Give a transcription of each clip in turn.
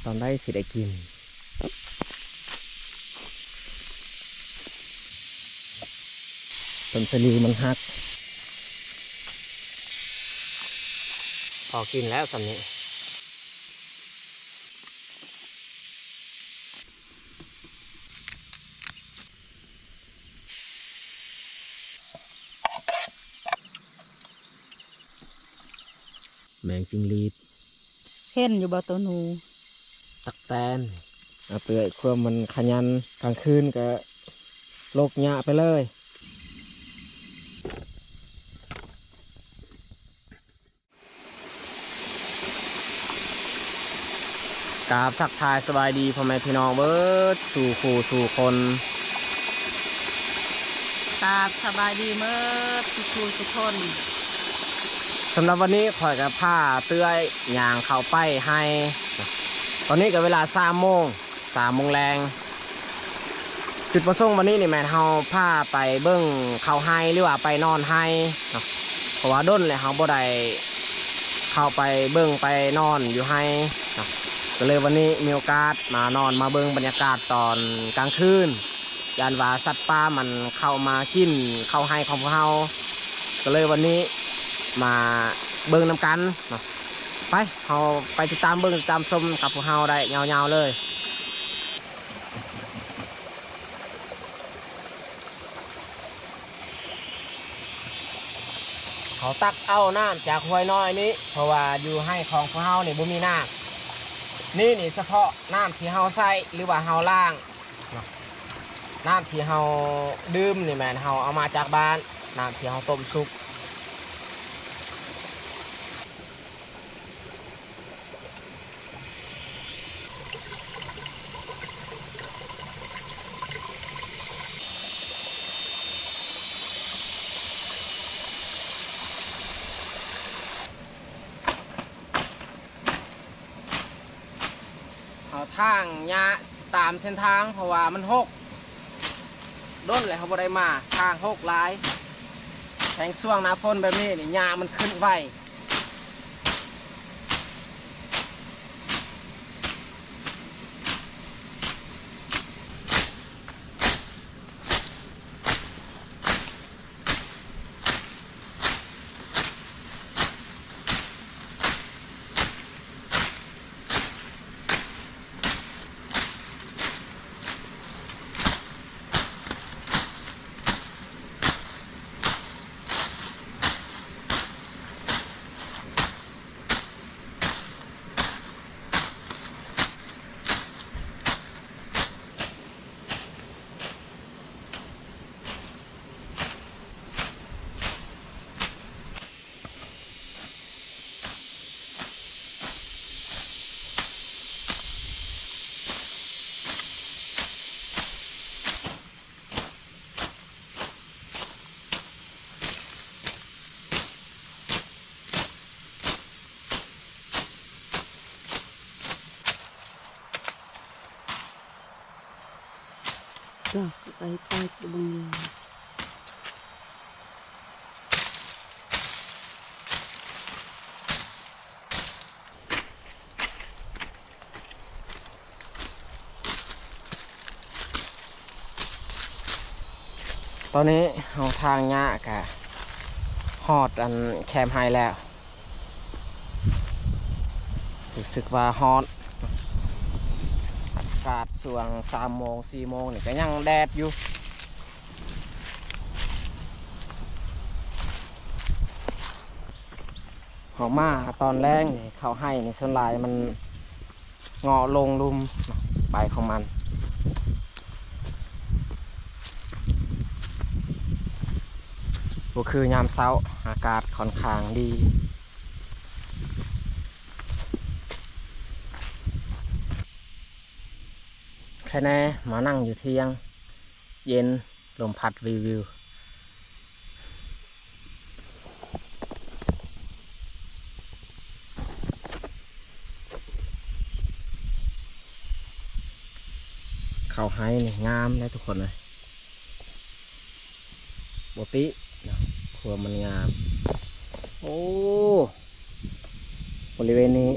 ตอนได้สิได้กินต้นสลีมันหักพอกินแล้วสำนี้แมงจิงลีดเห็นอยู่บ่ตัวหนูตักแตนเอาเปลือยความมันขยันกลางคืนก็โลกหยะไปเลยกราบทักทายสบายดีพ่อแม่พี่น้องเบิดสู่คู่สู่คนตาสบายดีเมื่อทุกคนสำหรับวันนี้ข่อยกับผ้าเตื้อยย่างเข้าไปให้ตอนนี้ก็เวลา3 โมงแรงจุดประสงค์วันนี้นี่แม่เฮาผ้าไปเบิ้งเข้าให้หรือว่าไปนอนให้เพราะว่าด้นเลยเฮาบ่ได้เข้าไปเบิ้งไปนอนอยู่ให้ก็เลยวันนี้มีโอกาสมานอนมาเบิ้งบรรยากาศตอนกลางคืนยานว่าสัตว์ป่ามันเข้ามากินเข้าให้ของพวกเฮาก็เลยวันนี้มาเบิ้งน้ำกันไปเราไปติดตามเบิ้งติดตามชมกับพวกเฮาได้ยาวๆเลยเขาตักเอาน้ำจากห้วยน้อยนี้เพราะว่าอยู่ให้ของพวกเฮานี่บ่มีน้ำนี่เฉพาะน้ำที่เฮาใส่หรือว่าเฮาล้างน้ำที่เฮาดื่มนี่แม่นเฮาเอามาจากบ้านน้ำที่เฮาต้มซุปทางหญ้าตามเส้นทางเพราะว่ามันหกด้นเลยเขาบ่ได้มาทางหกหลายแทงช่วงหน้าฝนแบบนี้นี่หญ้ามันขึ้นไวไปตัวบึงตอนนี้เอาทางหญ้ากะฮอดอันแคมไฮแล้วรู้สึกว่าฮอตอากาศช่วง3 โมง 4 โมงนี่ก็ยังแดดอยู่หอมมาตอนแรกนี่เขาให้ในส่วนลายมันงอลงลุมใบของมันก็คือยามเช้าอากาศค่อนข้างดีแค่แน่มานั่งอยู่เที่ยงเย็นลมพัดวิวเขาให้นี่งามเลยทุกคนเลยโบติครัวมันงามโอ้บริเวณนี้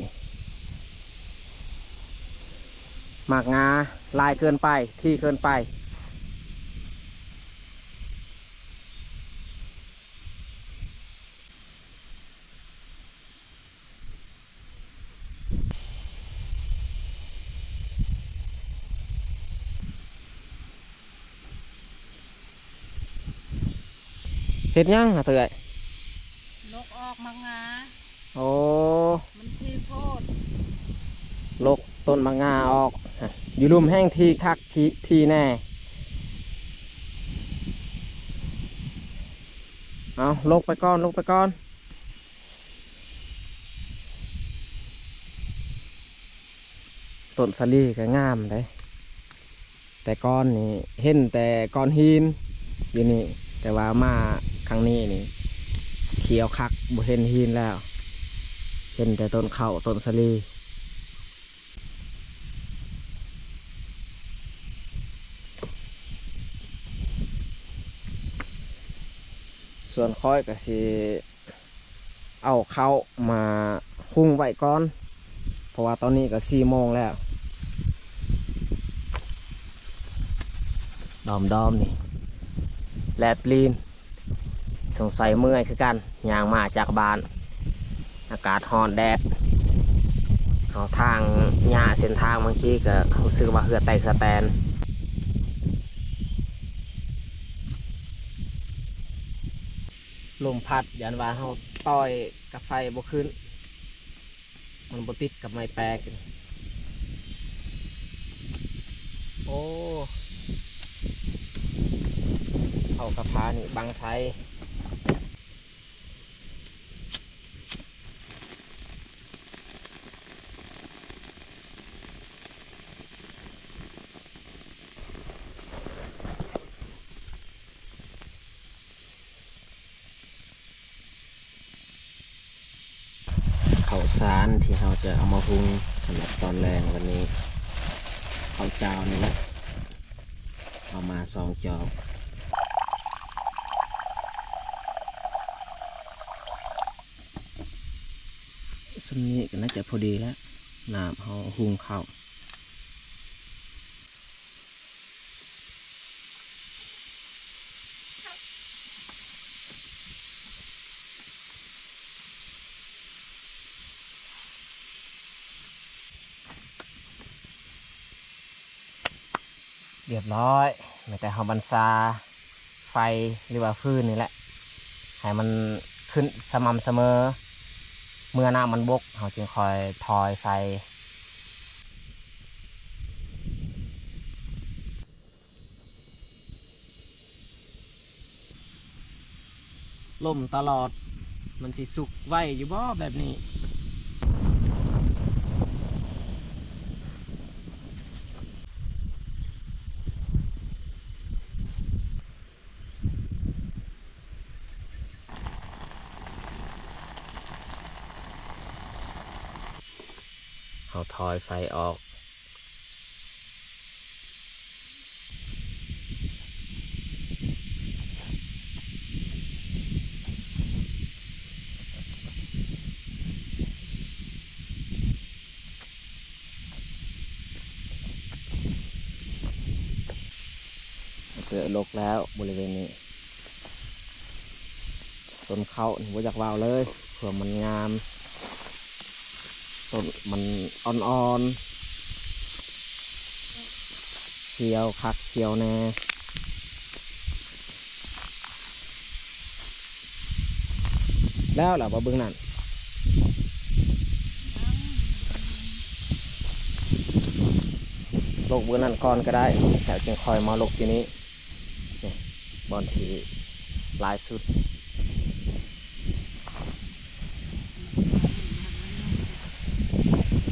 หมากงาลายเกินไปที่เกินไปเห็ดยังอะเตย ลกออกมางา โอ้ มันที่โพด ลกต้นมะงาออกอยู่ลุ่มแห้งทีคักทีแน่เอาลกไปก่อนลกไปก่อนต้นสลีก็งามเลยแต่ก้อนนี่เห็นแต่ก้อนหินอยู่นี่แต่ว่ามาครั้งนี้นี่เขียวคักบ่เห็นหินแล้วเห็นแต่ต้นข้าวต้นสลีส่วนค่อยก็สิเอาเข้ามาหุ้งไว้ก่อนเพราะว่าตอนนี้ก็4 โมงแล้วดอมนี่แลบลีนสงสัยเมื่อยคือกันย่างมาจากบ้านอากาศร้อนแดดเอาทางหญ้าเส้นทางเมื่อกี้ก็รู้สึกว่าเหือแตกเหือแตนลมพัดยันว่าเขาต่อยกับไฟบ่ขึ้นมันบ่ติดกับไม้แปรกันโอ้เอากระพานี่บังไซข้าวสารที่เราจะเอามาหุงสำหรับตอนแรงวันนี้ข้าวเจ้านี่แหละเอามา2 จอกสำนี้ก็น่าจะพอดีแล้วน้ำเขาหุงข้าวเรียบร้อยไม่แต่เขาบันซาไฟหรือว่าฟืนนี่แหละให้มันขึ้นสม่ำเสมอเมื่อน้ำมันบกเขาจึงคอยทอยไฟล่มตลอดมันสิสุกไว้อยู่บ่แบบนี้เขาทอยไฟออกเกิดลกแล้วบริเวณนี้ต้นเขาหัวจากวาวเลยเผื่อมันงามต้นมันอ่อนๆเขียวคักเขียวแน่แล้วเหรอบ่เบิ่งนั่นลกเบิ่งนั่นก่อนก็ได้แล้วจึงคอยมาลกที่นี้นี่บอลที่ลายสุด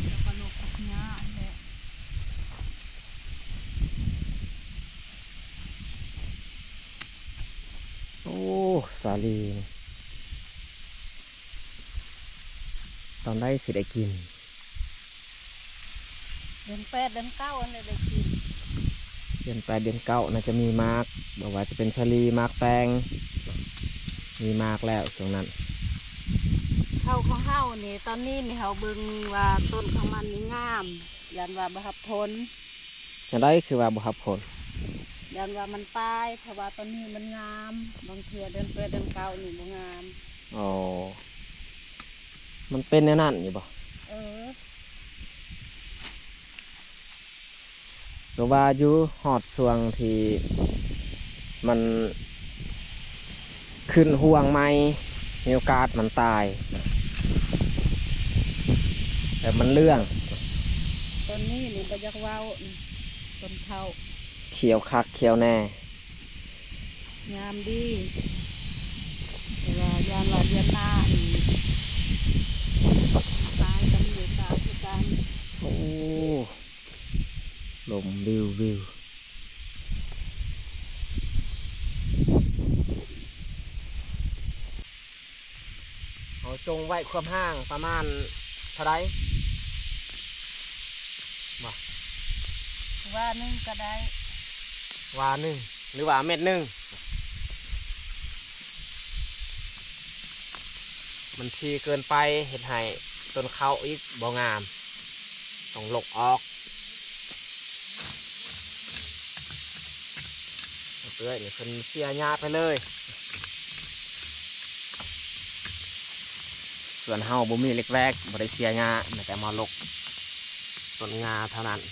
แล้วก็ลกกับหญ้าแหละ โอ้สาลีตอนได้สิได้กิน เดือน8เดือน9อันเลยได้กิน เดือน8เดือน9น่าจะมีมากบอกว่าจะเป็นสาลีมากแตงมีมากแล้วช่วงนั้น ข้าวของเฮานี่ตอนนี้นี่เฮาเบิ่งว่าต้นของมันนี่งามยันว่าบ่ทับทน จะได้คือว่าบ่รับผล ยันว่ามันตายเพราะว่าตอนนี้มันงามบางเทื่อเดือน8เดือน9นี่บ่งาม อ๋อมันเป็นแนวนั้นอยู่บ่ เออ ก็ว่าอยู่ฮอดช่วงที่มันขึ้นห่วงใหม่มีโอกาสมันตายแต่มันเรื่อง ตอนนี้นี่บ่อยากเว้าต้นเท่า เขียวคักเขียวแน่ งามดีแต่ว่ายานว่าเดือนหน้านี่ตายกันอยู่ตายคือกัน โอ้ลมวิววิวเอาจงไว้ความห่างประมาณเท่าไร ว่านึงก็ได้ วาหนึ่งหรือว่าเม็ดหนึ่งมันทีเกินไปเห็ดให้ต้นเขาอีกบ่งามต้องหลกออกเอาเตื้อยนี่เพิ่นเสียหญ้าไปเลยส่วนเฮาบ่มีเล็กแรกบ่ได้เสียหญ้าแม้แต่มาหลกต้นงาเท่านั้น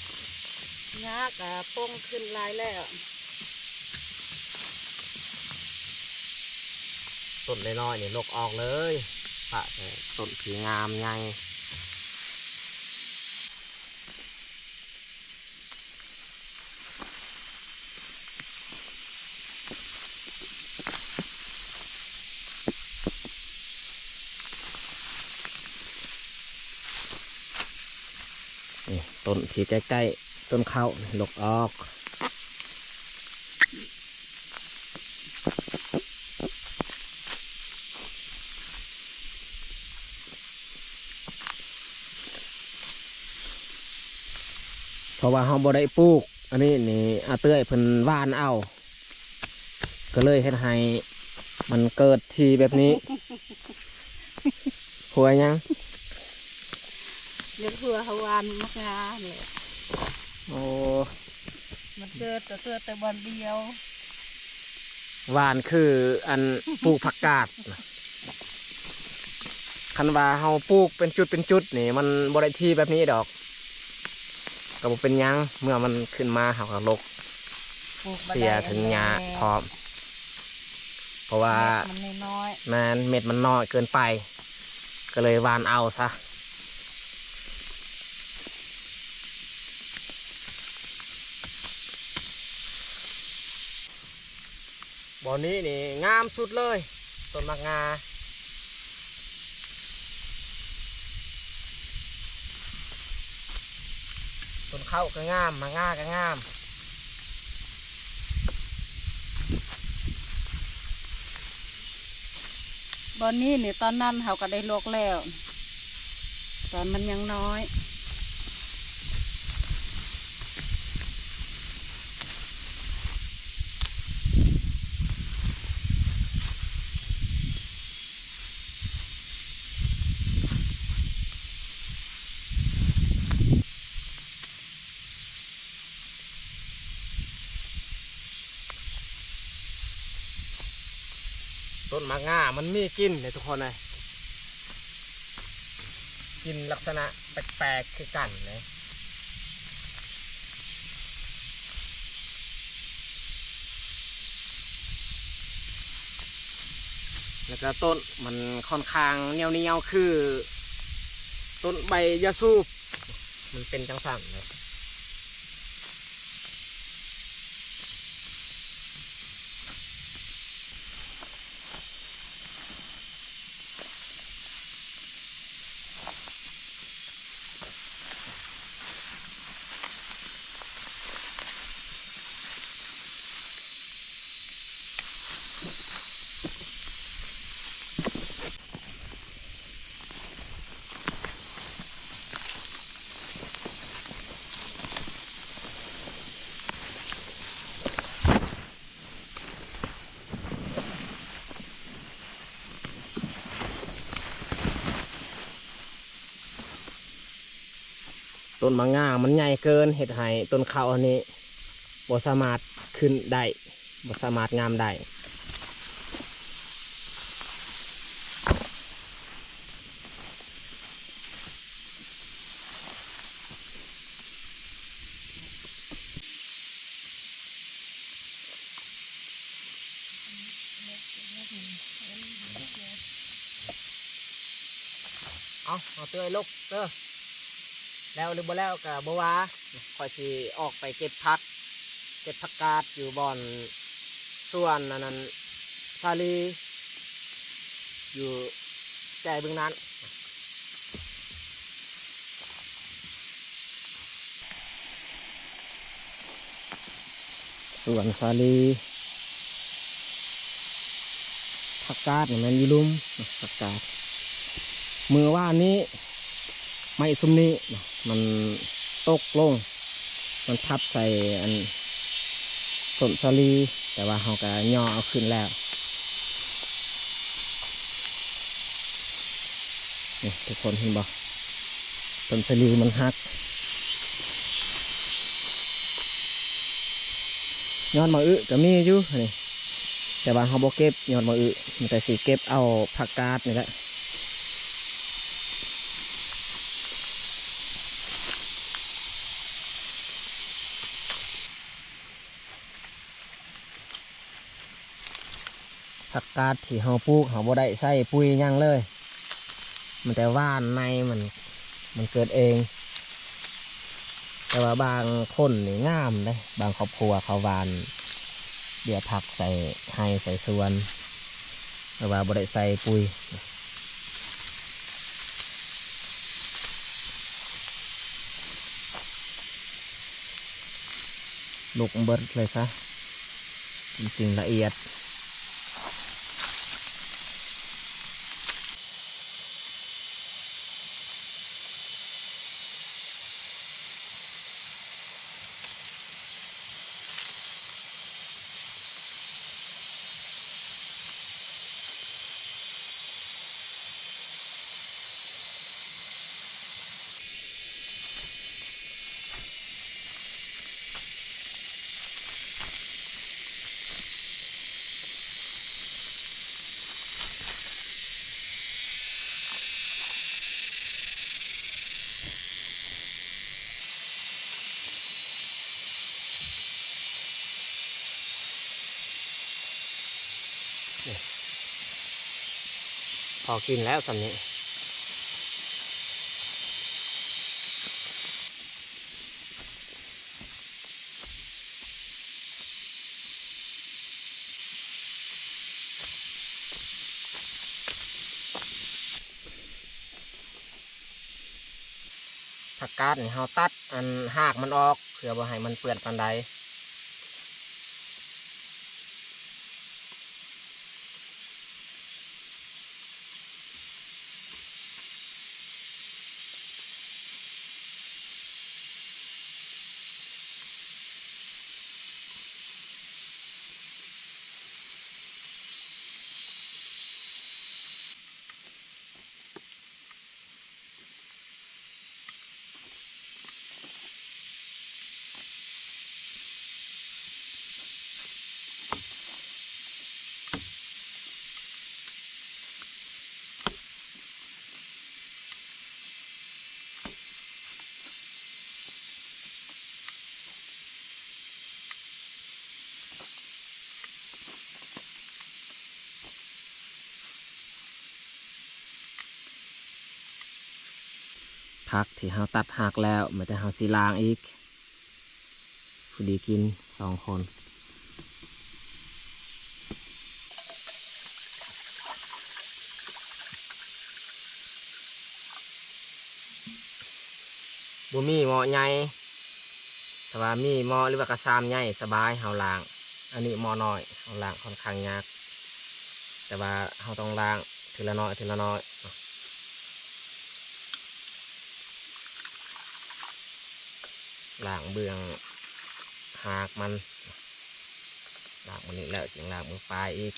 งากะป้งขึ้นหลายแล้ว ต้นน้อยๆนี่ลกออกเลยปะแต่ต้นผีงามใหญ่นี่ต้นที่ใกล้ๆต้นข้าวนี่ลกออกเพราะว่าเฮาบ่ได้ปลูกอันนี้นี่อาเตื้อยเพิ่นหว่านเอาก็เลยเฮ็ดให้มันเกิดที่แบบนี้ หัวยัง เลี้ยงเพื่อเขาวานมักงาเนี่ย โอ้ มันเกิดแต่บอนเดียว หวานคืออันปลูกผักกาดคันว่าเฮาปลูกเป็นจุดนี่มันบ่ได้ที่แบบนี้ดอกก็บ่เป็นหยังเมื่อมันขึ้นมาเฮาก็ลก ปลูกบ่ เสีย ได้ ถึงหญ้าพร้อม เพราะว่า มันน้อย มันเม็ดมันน้อยเกินไป ก็เลยหวานเอาซะบ่อนี้นี่งามสุดเลยต้นมะงาต้นข้าวก็งามมะงาก็งาม ๆบอนนี้นี่ตอนนั้นเขาก็ได้โลกแล้ว ตอนมันยังน้อย ต้นมะงามันมีกลิ่นเลยทุกคนเลยกลิ่นลักษณะแปลกๆคือกันเลยแล้วก็ต้นมันค่อนข้างเหนียวๆคือ ต้นใบยาสูบมันเป็นจังสั่นเลย ต้นมะง่ามันใหญ่เกินเห็ดให้ต้นข้าวอันนี้บ่สามารถขึ้นได้บ่สามารถงามได้เอาเตยลูกเตอแล้วหรือบ่แล้วกับบัวาคอยสิออกไปเก็บผักกาดอยู่บ่อนส่วนนั้นซาลีอยู่ใจบึงนั้นส่วนซาลีผักกาดเนี่ยมันอยู่ลุ่มผักกาดมือว่านี้ไม่ซุมนี้มันตกลงมันทับใส่อันต้นซาลีแต่ว่าเขาก็ย่อเอาขึ้นแล้วนี่ทุกคนเห็นบ่ต้นซาลีมันหักยอดมะอึก็มีอยู่นี่แต่ว่าเขาบ่เก็บยอดมะอึมันแต่สีเก็บเอาผักกาดนี่แหละผักกาดที่เขาปลูกเขาบ่ได้ใส่ปุ๋ยยังเลยมันแต่ว่านในมันเกิดเองแต่ว่าบางคนนี่งามเลยบางครอบครัวเขาหวานเดี๋ยวผักใส่ให้ใส่สวนแต่ว่าบ่ได้ใส่ปุ๋ยลูกเบิดเลยซะจริงๆละเอียดพอกินแล้วสำนี้ผักกาดนี่เราตัดอันหากมันออกเพื่อว่าให้มันเปื้อนปานใดผักที่เราตัดหักแล้วมันจะเราสีล้างอีกพอดีกิน2 คนบ่มีหม้อใหญ่แต่ว่ามีหม้อหรือว่ากระซามใหญ่สบายเราล้างอันนี้หม้อน้อยเราล้างค่อนข้างยากแต่ว่าเราต้องล้างทีละน้อยทีละน้อยล้างเบื้องหากมันล้างมันนี่แล้วจึงล้างมือปลายอีก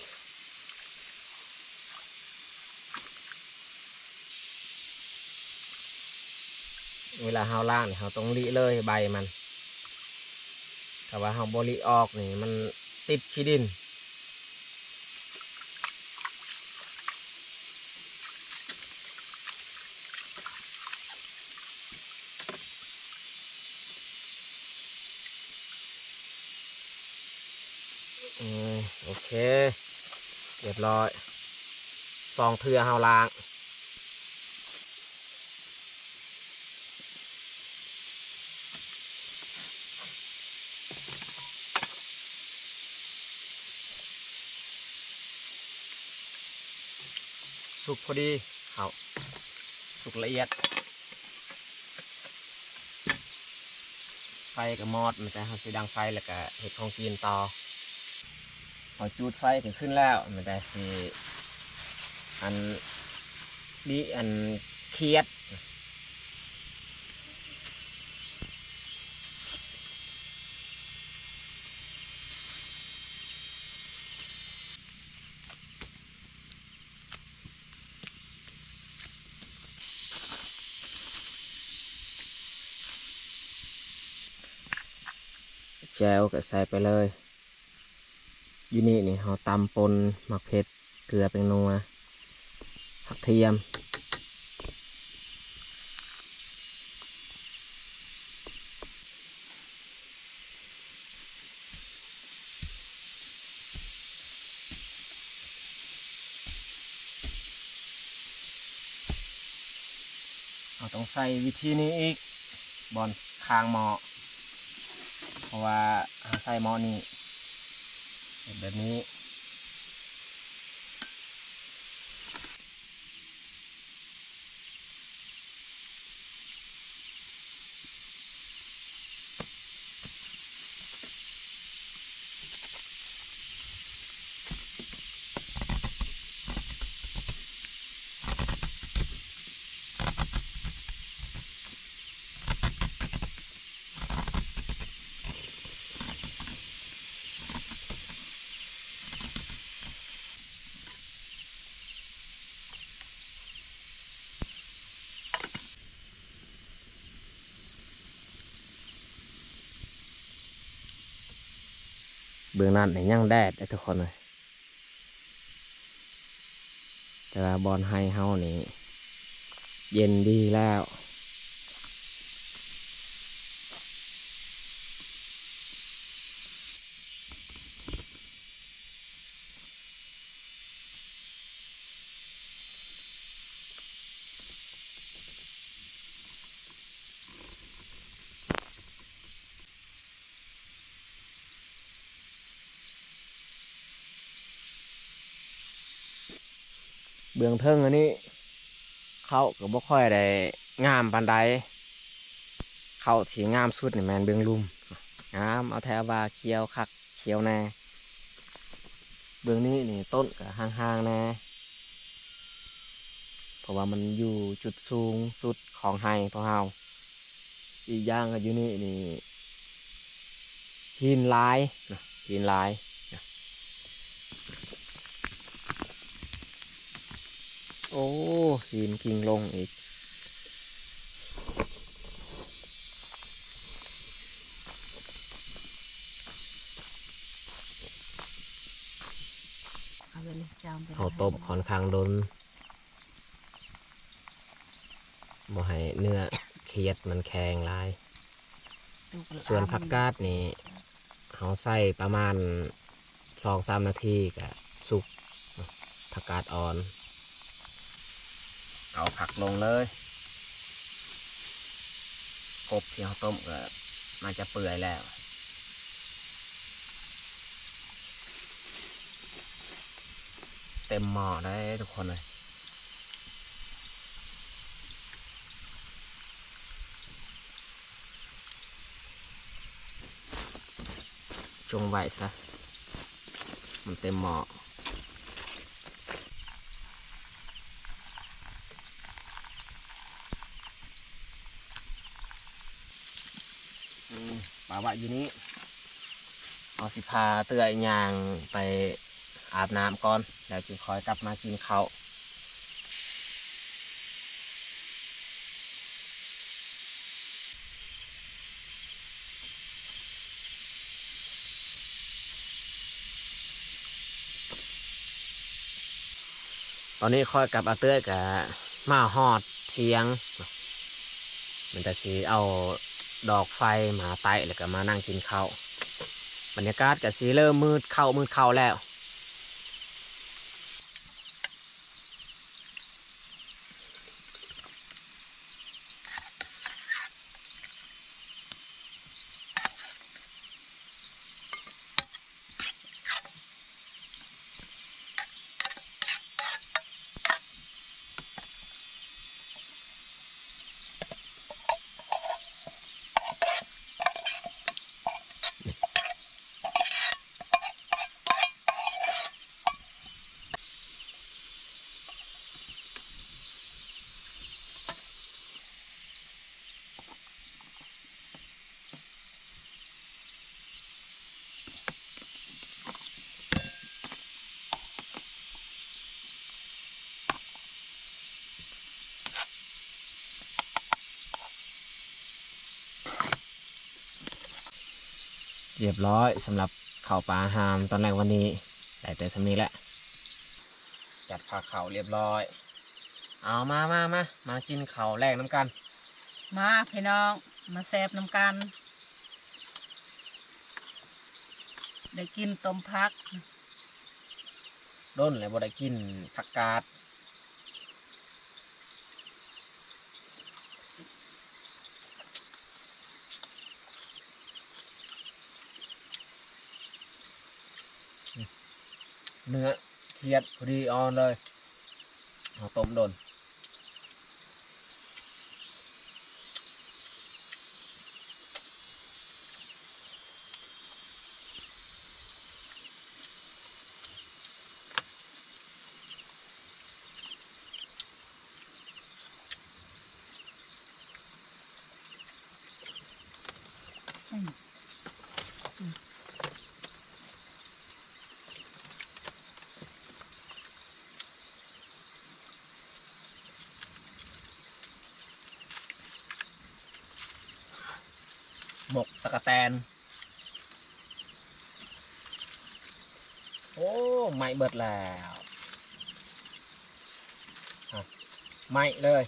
เวลาเฮาล่างนี่เฮาต้องลิเลยใบมันแต่ว่าเฮาบ่ลิออกนี่มันติดขี้ดินโอเคเรียบร้อย2 เทื่อเฮาล้างสุกพอดีเขาสุกละเอียดไฟกับมอดมันจะเขาสีดังไฟแล้วก็เห็ดของกินต่อพอจูดไฟถึงขึ้นแล้วมันจะสีอันดีอันเครียดแจวก็ใส่ไปเลยอยู่นี่เขาตำปนหมักเผ็ดเกลือเป็นนัวผักเทียมเราต้องใส่วิธีนี้อีกบอนคางหม้อเพราะว่าเราใส่หม้อนี้แบบนี้เบื้องนั้นยังแดดทุกคนเลยแต่ว่าบอลไฮเฮานี่เย็นดีแล้วเบื้องเทิงอันนี้เขาก็บ่ค่อยได้งามปานใดเขาที่งามสุดนี่แมนเบื้องลุ่มงามเอาแถวว่าเขียวคักเขียวแน่เบื้องนี้นี่ต้นก็ห่างๆแน่เพราะว่ามันอยู่จุดสูงสุดของไฮของเฮาอีกอย่างก็อยู่นี่หินลายนะหินลายนะโอ้หินกิ่งลงอีกเขาต้มค่อนข้างโดนบ่ให้เนื้อเครียดมันแข็งลายส่วนผักกาดนี่เขาใส่ประมาณ2-3 นาทีก็สุกผักกาดอ่อนเอาผักลงเลยกบที่เขาต้มก็มันจะเปื่อยแล้วเต็มหม้อได้ทุกคนเลยจงไว้ซะมันเต็มหม้อปลาบะอยู่นี้เอาสิพาเตื่อยยางไปอาบน้ำก่อนแล้วจึงคอยกลับมากินข้าว ตอนนี้คอยกับอาเต้ยกับมาฮอดเทียงมันจะสีเอาดอกไฟมาไต่แล้วก็มานั่งกินข้าวบรรยากาศกับสีเริ่มมืดเข้าแล้วเรียบร้อยสำหรับข้าวปลาอาหารตอนแรกวันนี้ได้แต่สำนี้แหละจัดผักข้าวเรียบร้อยเอามากินข้าวแรกน้ำกันมาพี่น้องมาแซบน้ำกันได้กินต้มพักด้นเลยบ่ได้กินผักกาดเนื้อเทียดพอดีออนเลยเอาต้มโดนหมกตะกะแตนโอ้ไหม้เบิดแล้วไหม้เลย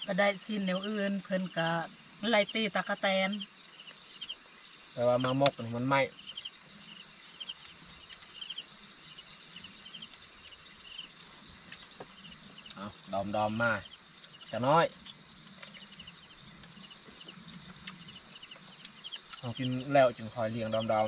ก็ได้สิ้นแนวอื่นเพิ่นกะไล่ตีตะกะแตนแต่ว่ามาหมกนี่มันไหม้เอาดอมมาจะน้อยเอากินแล้วจึงคอยเลี้ยงดอม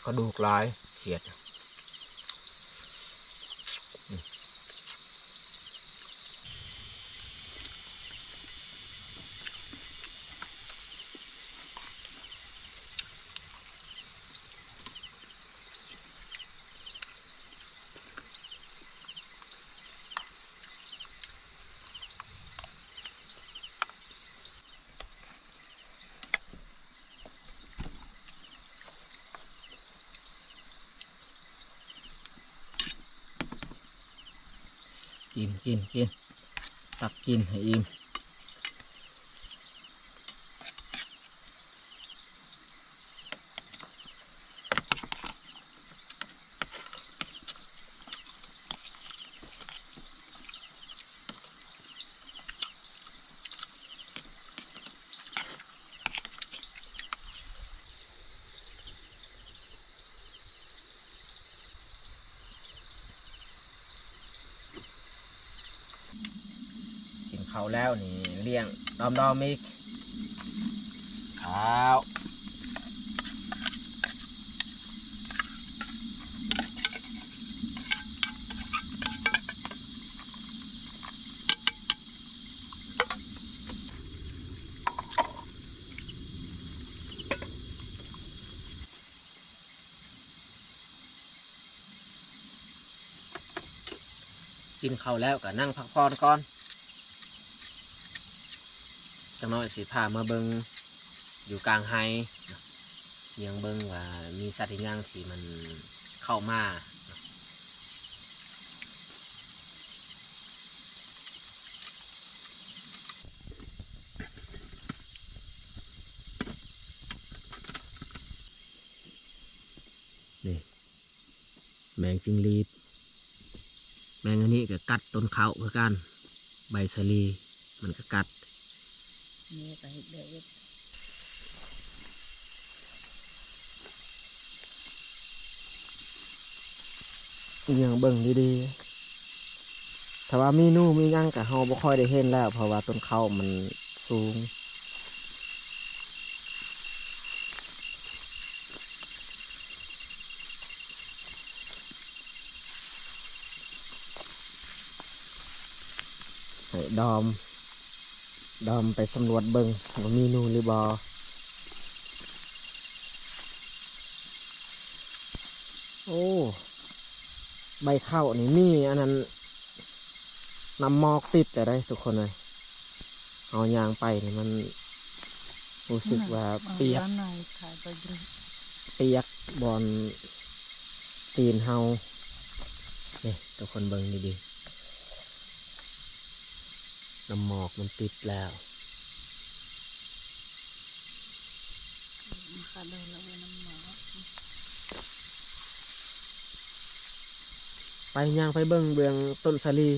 กระดูกลายเขียดกินตักกินให้อิ่มกินข้าวแล้วนี่เลี้ยงดอมอีกข้าว กินข้าวแล้วก็นั่งพักผ่อนก่อนจังน้อยสิพามาเบิงอยู่กลางไฮเยียงเบิงว่ามีสัตว์อีกอย่างที่มันเข้ามานี่แมงจิงรีดแมงอันนี้ก็กัดต้นเขาเพื่อกันใบสะลีมันก็กัด นี่ไปเด็ด อย่างเบิ่งดีๆถ้าว่ามีนู่มีหยังกับเฮาบ่ค่อยได้เห็นแล้วเพราะว่าต้นเขามันสูงให้ดอมไปสำรวจเบิ่งว่ามีนู่หรือบ่โอ้ใบข้าวนี่มีอันนั้นน้ำหมอกติดแต่ได้ทุกคนเลยเอายางไปนี่มันรู้สึกว่าเปียก ด้านในขายไปเลย เปียกบอนตีนเฮานี่ทุกคนเบิ่งดีๆน้ำหมอกมันติดแล้ว ขาเดินแล้วเว้ยน้ำหมอ ไปย่างไปเบิ่งเบืองต้นสาลี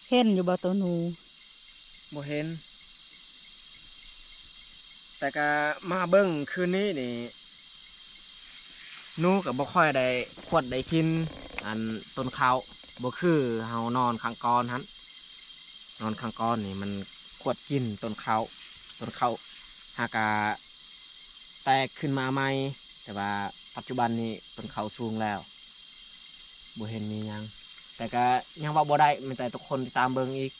เห็นอยู่บ่ตัวหนู บ่เห็น แต่ก็มาเบิ่งคืนนี้นี่หนูก็บ่ค่อยได้ขวดได้กินอันต้นข้าวบ่คือเฮานอนข้างกอนหันนอนข้างกอนนี่มันขวดกินต้นข้าวหากาแตกขึ้นมาใหม่แต่ว่าปัจจุบันนี้ต้นข้าวสูงแล้วบ่เห็นมีหยังแต่ก็ยังว่าบ่ได้มีแต่ทุกคนติดตามเบิ่งอีก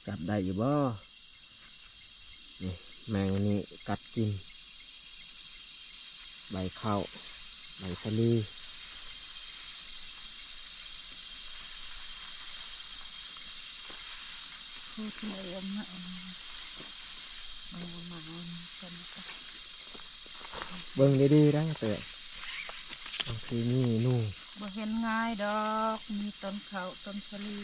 จับได้อยู่บ่นี่แมงอันนี้กัดกินใบข้าวใบสะลี พูดเลยเอามาเอามาคนก็ เบิ่งดีๆได้เตะบางทีนี่นู่น บ่เห็นง่ายดอกมีต้นเขาต้นสลี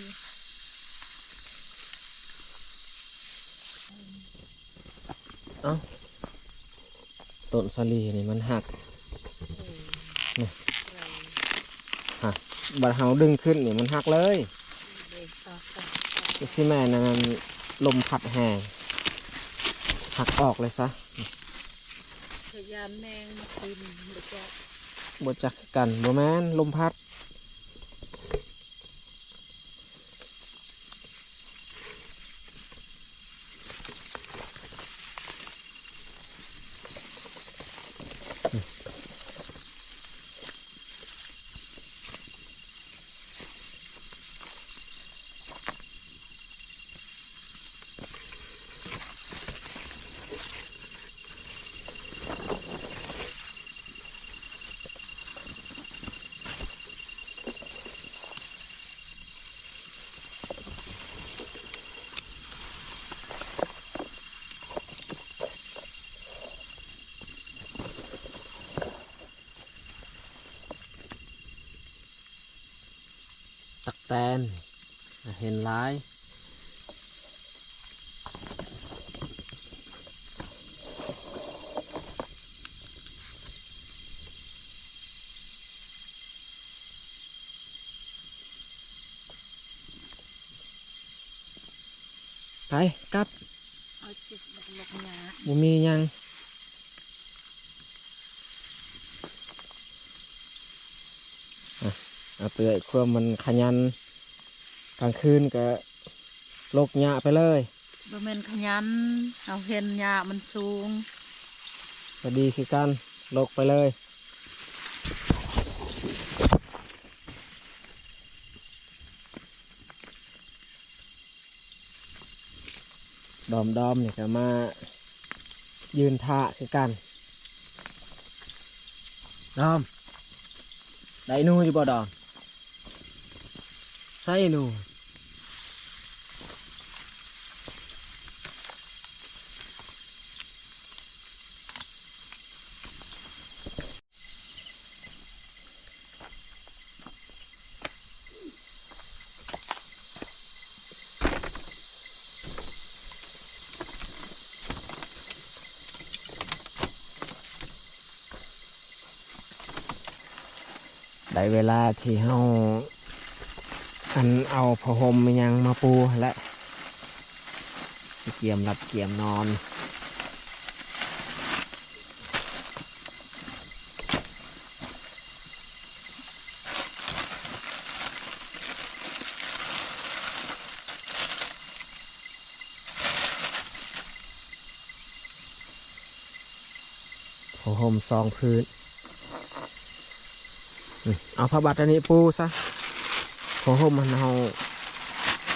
เอ้าต้นสะลีนี่มันหักนี่หักบัดเฮาดึงขึ้นนี่มันหักเลย เด็กต่อไป อีซิแม่นั่นลมพัดแห้งหักออกเลยซะ พยานแมงมากินหรือจะ บ่จักกันบ่แม่นลมพัด ตนเห็นหลายไปกลับ เอาจิบลกหยา บ่มีหยังเอาเตือยความมันขยันกลางคืนก็ลกหญ้าไปเลย บ่แม่นขยันเอาเห็นหญ้ามันสูง ก็ดีคือกันลกไปเลยดอมนี่ก็มายืนท่าคือกันดอมได้หนูอยู่บ่ดอมใส่หนูได้เวลาที่เฮาอันเอาผ้าห่มมันยังมาปูและสเกียมหลับเกียมนอนผ้าห่มซองพื้นเอาผ้าบัตรอันนี้ปูซะผ้าห่มมันเอา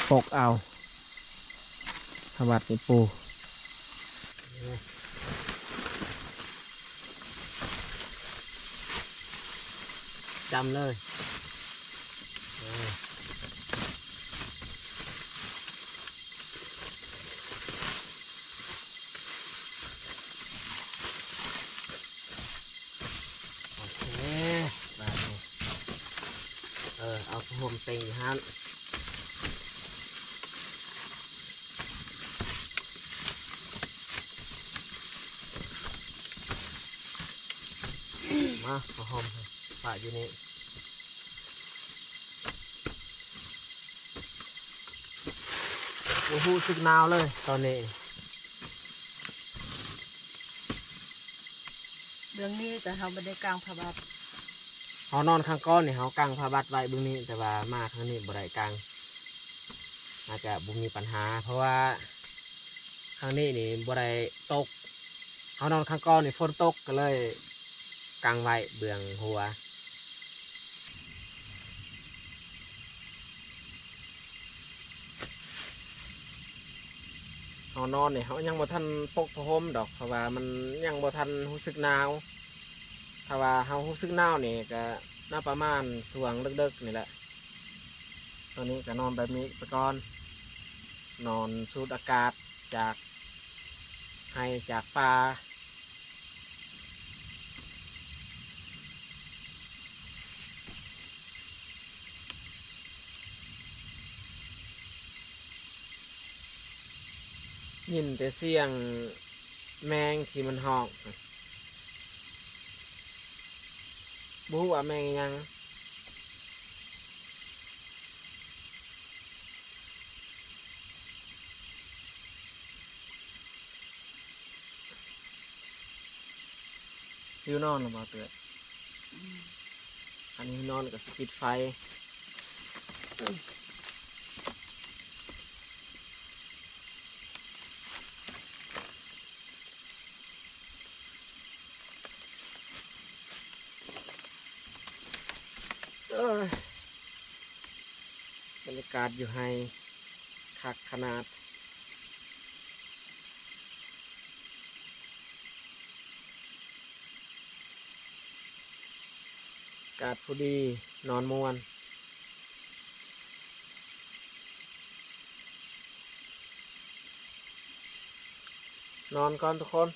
ปกเอาผ้าบัตรนี่ปูจำเลยโอเคแบบนี้เอาผ้าห่มเต็งอยู่ฮั่นมาผ้าห่มปะอยู่นี่โอ้โหสึกหนาวเลยตอนนี้ เรื่องนี้แต่เขาไม่ได้กลางพระบาท เขานอนข้างก้อนนี่เขากางผ้าบัดไว้เบื้องนี้แต่ว่ามาข้างนี้บ่ได้กางอาจจะบ่มีปัญหาเพราะว่าข้างนี้นี่บ่ได้ตกเขานอนข้างก้อนนี่ฝนตกก็เลยกางไว้เบื้องหัวเขานอนนี่เขายังบ่ทันปกผ้าห่มดอกเพราะว่ามันยังบ่ทันรู้สึกหนาวถ้าว่าเขารู้สึกหนาวนี่ก็น่าประมาณช่วงดึกๆนี่แหละตอนนี้ก็นอนแบบนี้ไปก่อนนอนสูดอากาศจากให้จากป่ายินแต่เสียงแมงที่มันหอกบูว่าแมงยังวิวนอนหรือเปล่าเตือนอันนี้นอนกับสปิดไฟบรรยากาศอยู่ให้คักขนาดอากาศพอดีนอนม่วนนอนก่อนทุกคน